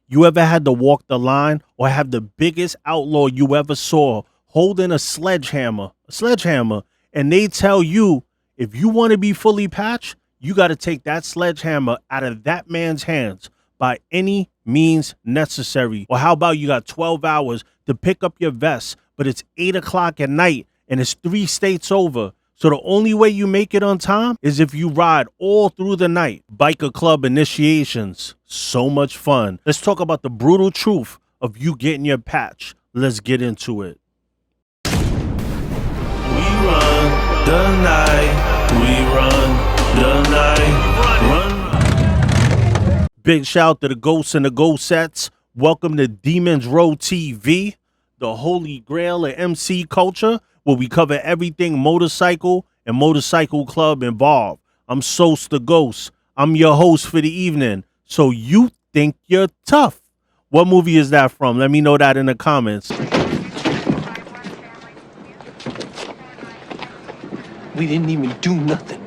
You ever had to walk the line or have the biggest outlaw you ever saw holding a sledgehammer, and they tell you if you want to be fully patched, you got to take that sledgehammer out of that man's hands by any means necessary. Or how about you got 12 hours to pick up your vest, but it's 8 o'clock at night and it's 3 states over. So the only way you make it on time is if you ride all through the night. Biker club initiations. So much fun. Let's talk about the brutal truth of you getting your patch. Let's get into it. We run the night. We run the night. Run. Big shout to the ghosts and the ghostettes. Welcome to Demons Row TV, the holy grail of MC culture, where we cover everything motorcycle and motorcycle club involved. I'm Sos the Ghost. I'm your host for the evening. So you think you're tough. What movie is that from? Let me know that in the comments. We didn't even do nothing.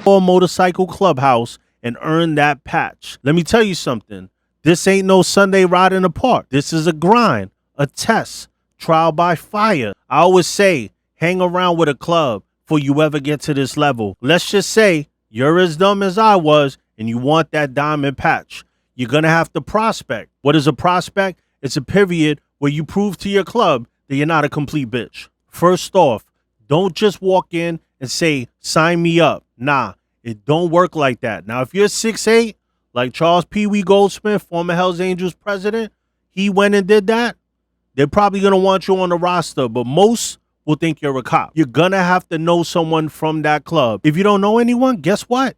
Or Motorcycle Clubhouse and earn that patch. Let me tell you something. This ain't no Sunday ride in the park. This is a grind, a test. Trial by fire. I always say, hang around with a club before you ever get to this level. Let's just say you're as dumb as I was and you want that diamond patch. You're going to have to prospect. What is a prospect? It's a period where you prove to your club that you're not a complete bitch. First off, don't just walk in and say, sign me up. Nah, it don't work like that. Now, if you're 6'8", like Charles Pee Wee Goldsmith, former Hells Angels president, he went and did that. They're probably going to want you on the roster, but most will think you're a cop. You're going to have to know someone from that club. If you don't know anyone, guess what?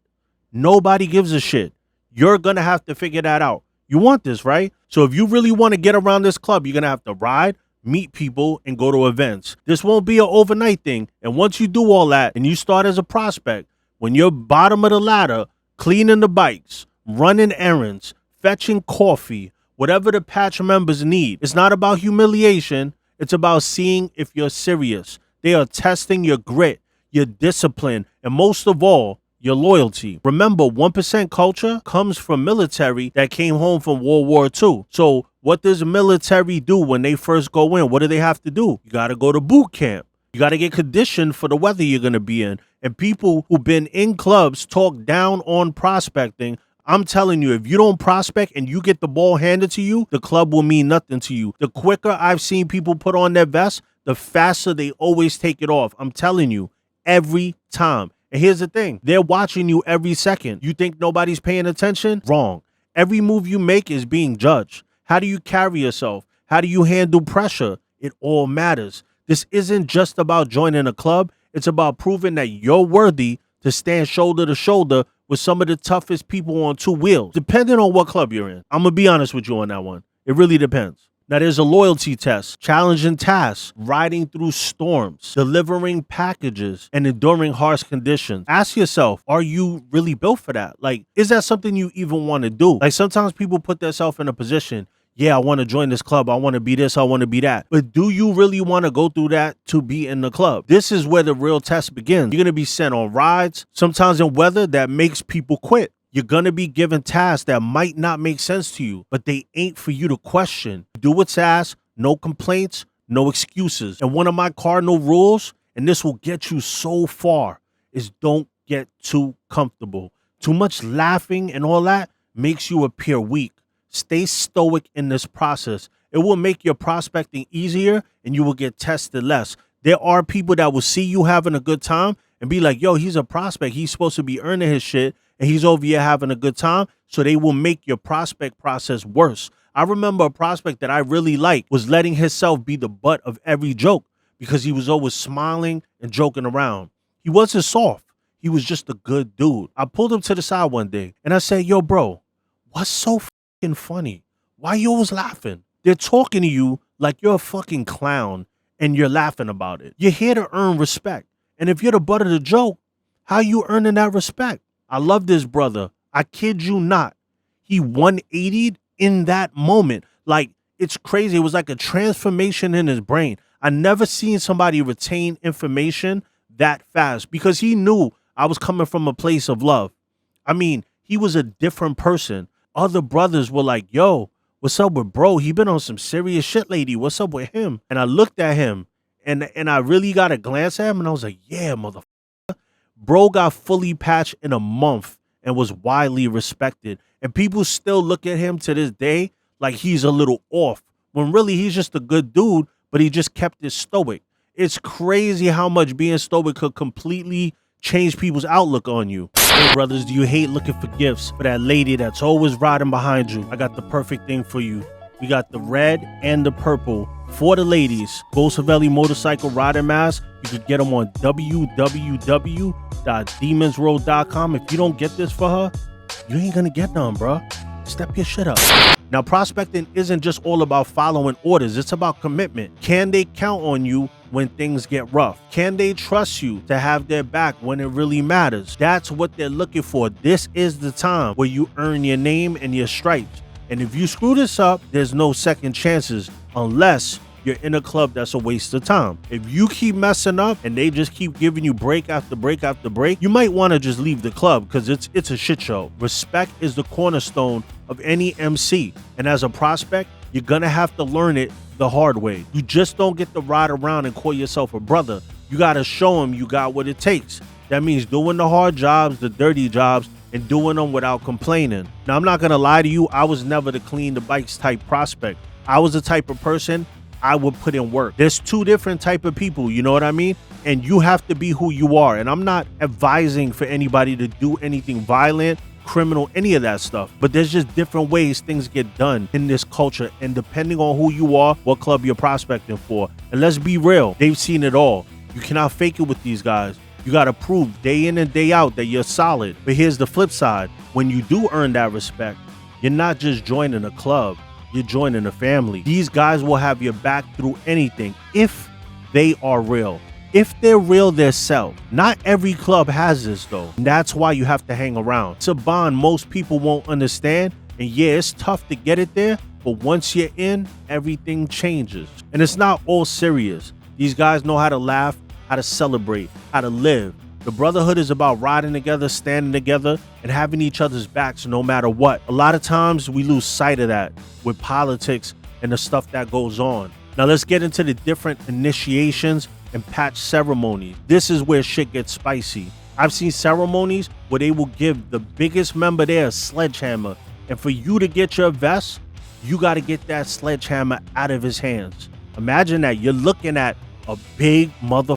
Nobody gives a shit. You're going to have to figure that out. You want this, right? So if you really want to get around this club, you're going to have to ride, meet people, and go to events. This won't be an overnight thing. And once you do all that and you start as a prospect, when you're bottom of the ladder, cleaning the bikes, running errands, fetching coffee, whatever the patch members need. It's not about humiliation. It's about seeing if you're serious. They are testing your grit, your discipline, and most of all, your loyalty. Remember, 1% culture comes from military that came home from World War II. So what does military do when they first go in? What do they have to do? You got to go to boot camp. You got to get conditioned for the weather you're going to be in. And people who've been in clubs talk down on prospecting. I'm telling you, if you don't prospect and you get the ball handed to you, the club will mean nothing to you. The quicker I've seen people put on their vest, the faster they always take it off. I'm telling you, every time. And here's the thing. They're watching you every second. You think nobody's paying attention? Wrong. Every move you make is being judged. How do you carry yourself? How do you handle pressure? It all matters. This isn't just about joining a club. It's about proving that you're worthy to stand shoulder to shoulder with some of the toughest people on two wheels, depending on what club you're in. I'm going to be honest with you on that one. It really depends. Now, there's a loyalty test, challenging tasks, riding through storms, delivering packages, and enduring harsh conditions. Ask yourself, are you really built for that? Like, is that something you even want to do? Like, sometimes people put themselves in a position, yeah, I want to join this club. I want to be this. I want to be that. But do you really want to go through that to be in the club? This is where the real test begins. You're going to be sent on rides, sometimes in weather that makes people quit. You're going to be given tasks that might not make sense to you, but they ain't for you to question. Do what's asked, no complaints, no excuses. And one of my cardinal rules, and this will get you so far, is don't get too comfortable. Too much laughing and all that makes you appear weak. Stay stoic in this process. It will make your prospecting easier and you will get tested less. There are people that will see you having a good time and be like, yo, he's a prospect. He's supposed to be earning his shit and he's over here having a good time. So they will make your prospect process worse. I remember a prospect that I really liked was letting himself be the butt of every joke because he was always smiling and joking around. He wasn't soft. He was just a good dude. I pulled him to the side one day and I said, yo, bro, what's so funny? Why you always laughing? They're talking to you like you're a fucking clown and you're laughing about it. You're here to earn respect. And if you're the butt of the joke, how you earning that respect? I love this brother. I kid you not. He 180'd in that moment. Like, it's crazy. It was like a transformation in his brain. I never seen somebody retain information that fast because he knew I was coming from a place of love. I mean, he was a different person. Other brothers were like, yo, what's up with bro? He been on some serious shit lately. What's up with him? And I looked at him and I really got a glance at him and I was like, yeah, motherfucker. Bro got fully patched in a month and was widely respected. And people still look at him to this day like he's a little off, when really he's just a good dude, but he just kept it stoic. It's crazy how much being stoic could completely change people's outlook on you. Hey brothers, do you hate looking for gifts for that lady that's always riding behind you? I got the perfect thing for you. We got the red and the purple for the ladies. Bolsavelli motorcycle riding mask. You could get them on www.demonsroad.com. If you don't get this for her, you ain't gonna get none, bro. Step your shit up. Now, prospecting isn't just all about following orders. It's about commitment. Can they count on you when things get rough? Can they trust you to have their back when it really matters? That's what they're looking for. This is the time where you earn your name and your stripes. And if you screw this up, there's no second chances unless you're in a club that's a waste of time. If you keep messing up and they just keep giving you break after break after break, you might want to just leave the club because it's a shit show. Respect is the cornerstone of any MC. And as a prospect, you're going to have to learn it the hard way. You just don't get to ride around and call yourself a brother. You got to show them you got what it takes. That means doing the hard jobs, the dirty jobs, and doing them without complaining. Now, I'm not going to lie to you. I was never the clean the bikes type prospect. I was the type of person I would put in work. There's two different type of people, you know what I mean? And you have to be who you are. And I'm not advising for anybody to do anything violent, criminal, any of that stuff. But there's just different ways things get done in this culture. And depending on who you are, what club you're prospecting for. And let's be real, they've seen it all. You cannot fake it with these guys. You got to prove day in and day out that you're solid. But here's the flip side. When you do earn that respect, you're not just joining a club, you're joining a family. These guys will have your back through anything if they are real. If they're real themselves. Not every club has this though. And that's why you have to hang around. It's a bond most people won't understand. And yeah, it's tough to get it there, but once you're in, everything changes. And it's not all serious. These guys know how to laugh, how to celebrate, how to live. The brotherhood is about riding together, standing together, and having each other's backs no matter what. A lot of times we lose sight of that with politics and the stuff that goes on. Now let's get into the different initiations and patch ceremonies. This is where shit gets spicy. I've seen ceremonies where they will give the biggest member there a sledgehammer. And for you to get your vest, you got to get that sledgehammer out of his hands. Imagine that you're looking at a big mother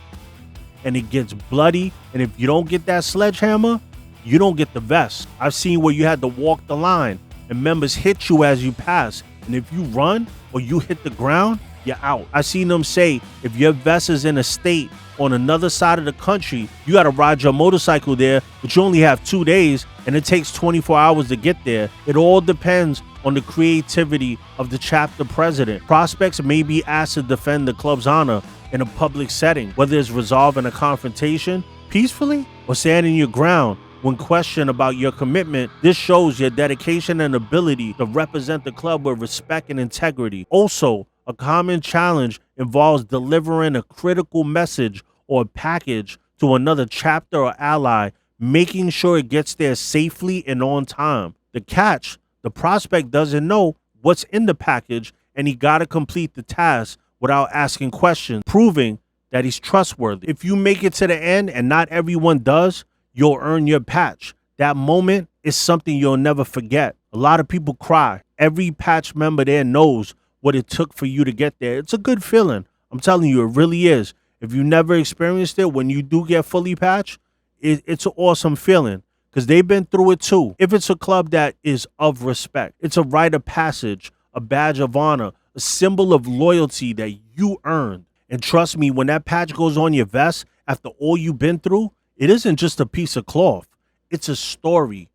and it gets bloody, and if you don't get that sledgehammer, you don't get the vest. I've seen where you had to walk the line and members hit you as you pass, and if you run or you hit the ground, you're out. I've seen them say if your vest is in a state on another side of the country, you got to ride your motorcycle there, but you only have 2 days and it takes 24 hours to get there. It all depends on the creativity of the chapter president. Prospects may be asked to defend the club's honor in a public setting, whether it's resolving a confrontation peacefully or standing your ground when questioned about your commitment. This shows your dedication and ability to represent the club with respect and integrity. Also, a common challenge involves delivering a critical message or package to another chapter or ally, making sure it gets there safely and on time. The catch, the prospect doesn't know what's in the package and he got to complete the task without asking questions, proving that he's trustworthy. If you make it to the end, and not everyone does, you'll earn your patch. That moment is something you'll never forget. A lot of people cry. Every patch member there knows what it took for you to get there. It's a good feeling. I'm telling you, it really is. If you never experienced it, when you do get fully patched, it's an awesome feeling because they've been through it too. If it's a club that is of respect, it's a rite of passage, a badge of honor, a symbol of loyalty that you earned. And trust me, when that patch goes on your vest, after all you've been through, it isn't just a piece of cloth. It's a story,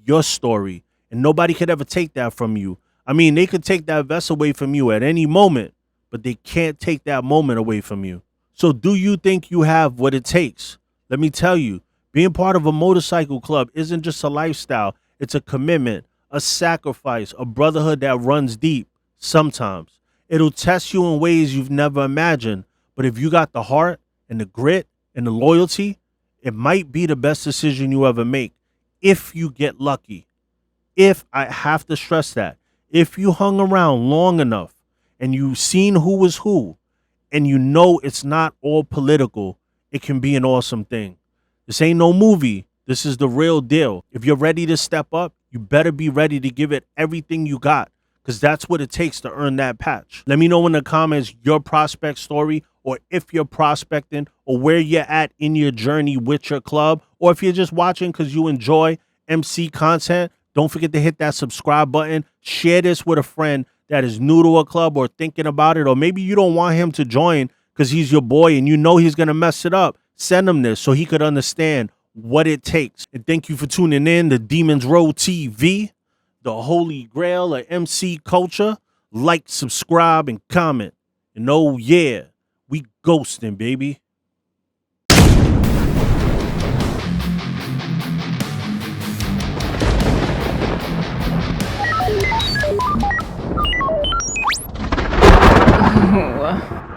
your story. And nobody could ever take that from you. I mean, they could take that vest away from you at any moment, but they can't take that moment away from you. So do you think you have what it takes? Let me tell you, being part of a motorcycle club isn't just a lifestyle. It's a commitment, a sacrifice, a brotherhood that runs deep. Sometimes it'll test you in ways you've never imagined. But if you got the heart and the grit and the loyalty, it might be the best decision you ever make if you get lucky. if I have to stress that, if you hung around long enough and you've seen who was who, and you know it's not all political, it can be an awesome thing. This ain't no movie. This is the real deal. If you're ready to step up, you better be ready to give it everything you got, because that's what it takes to earn that patch. Let me know in the comments your prospect story, or if you're prospecting, or where you're at in your journey with your club, or if you're just watching because you enjoy MC content. Don't forget to hit that subscribe button. Share this with a friend that is new to a club or thinking about it, or maybe you don't want him to join because he's your boy and you know he's going to mess it up. Send him this so he could understand what it takes. And thank you for tuning in to Demons Row TV, the holy grail of MC culture. Like, subscribe, and comment. And oh yeah, we ghosting, baby. Ooh.